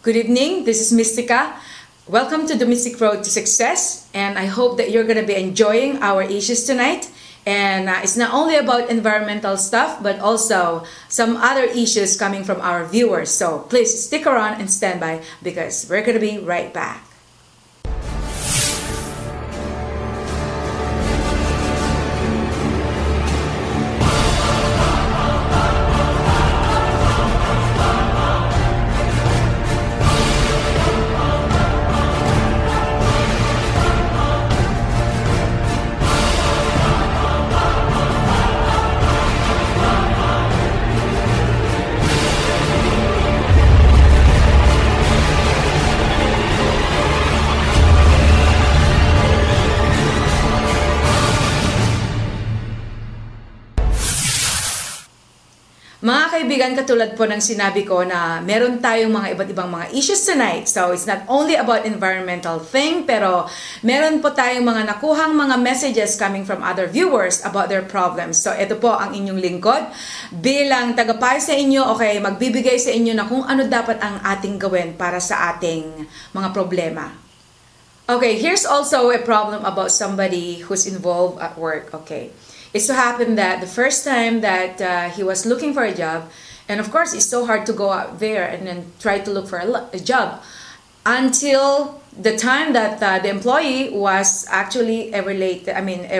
Good evening, this is Mystica. Welcome to the Mystic Road to Success, and I hope that you're going to be enjoying our issues tonight. And it's not only about environmental stuff, but also some other issues coming from our viewers. So please stick around and stand by because we're going to be right back. Mga kaibigan, katulad po ng sinabi ko na meron tayong mga iba't ibang mga issues tonight. So, it's not only about environmental thing, pero meron po tayong mga nakuhang mga messages coming from other viewers about their problems. So, ito po ang inyong lingkod. Bilang tagapayo sa inyo, okay, magbibigay sa inyo na kung ano dapat ang ating gawin para sa ating mga problema. Okay, here's also a problem about somebody who's involved at work, okay. It so happened that the first time that he was looking for a job, and of course it's so hard to go out there and then try to look for a job until the time that the employee was actually a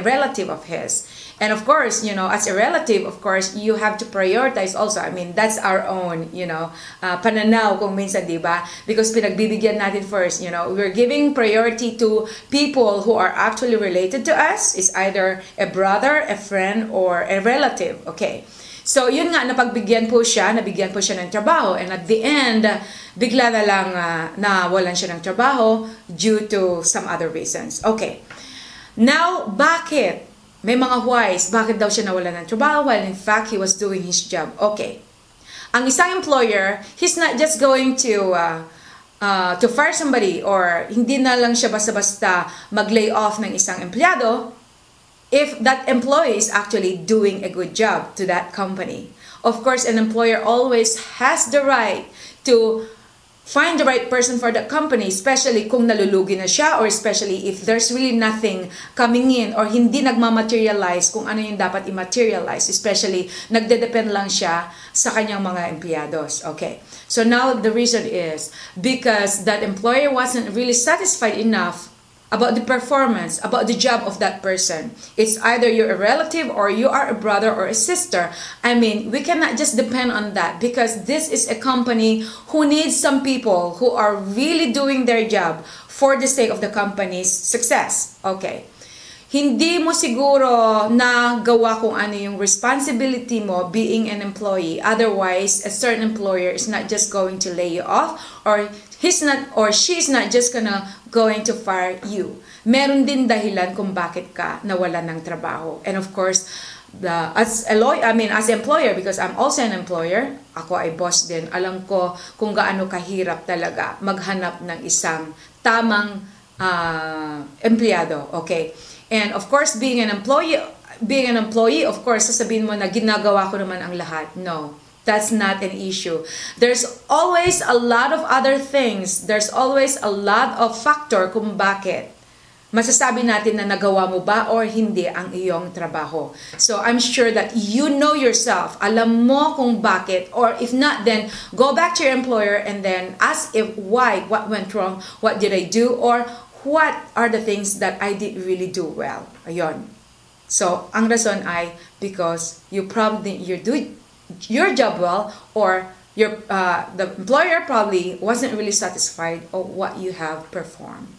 relative of his. And of course, you know, as a relative, of course, you have to prioritize also. I mean, that's our own, you know, pananaw kung minsan, di ba? Because pinagbibigyan natin first, you know, we're giving priority to people who are actually related to us. It's either a brother, a friend, or a relative, okay? So, yun nga, nabigyan po siya ng trabaho. And at the end, bigla na lang nawalan siya ng trabaho due to some other reasons. Okay. Now, bakit? May mga whys, bakit daw siya nawalan ng trabaho while in fact he was doing his job? Okay. Ang isang employer, he's not just going to fire somebody or hindi na lang siya basta-basta mag-lay off ng isang empleyado if that employee is actually doing a good job to that company. Of course, an employer always has the right to find the right person for the company, especially kung nalulugi na siya or especially if there's really nothing coming in or hindi nagmamaterialize kung ano yung dapat i-materialize, especially nagde-depend lang siya sa kanyang mga empleyados. Okay. So now the reason is because that employer wasn't really satisfied enough about the performance, about the job of that person. It's either you're a relative or you are a brother or a sister. I mean, we cannot just depend on that because this is a company who needs some people who are really doing their job for the sake of the company's success. Okay. Hindi mo siguro na gawa kung ano yung responsibility mo being an employee. Otherwise, a certain employer is not just going to lay you off or he's not or she's not just going to fire you. Meron din dahilan kung bakit ka nawalan ng trabaho. And of course, as employer, because I'm also an employer, ako ay boss din, alam ko kung gaano kahirap talaga maghanap ng isang tamang empleyado. Okay. And of course, being an employee, of course, sasabihin mo na ginagawa ko naman ang lahat. No, that's not an issue. There's always a lot of other things. There's always a lot of factor kung bakit masasabi natin na nagawa mo ba or hindi ang iyong trabaho. So I'm sure that you know yourself. Alam mo kung bakit, or if not, then go back to your employer and then ask what went wrong, what did I do, or what are the things that I did really do well? Ayun. So, ang rason ay because you do your job well or the employer probably wasn't really satisfied of what you have performed.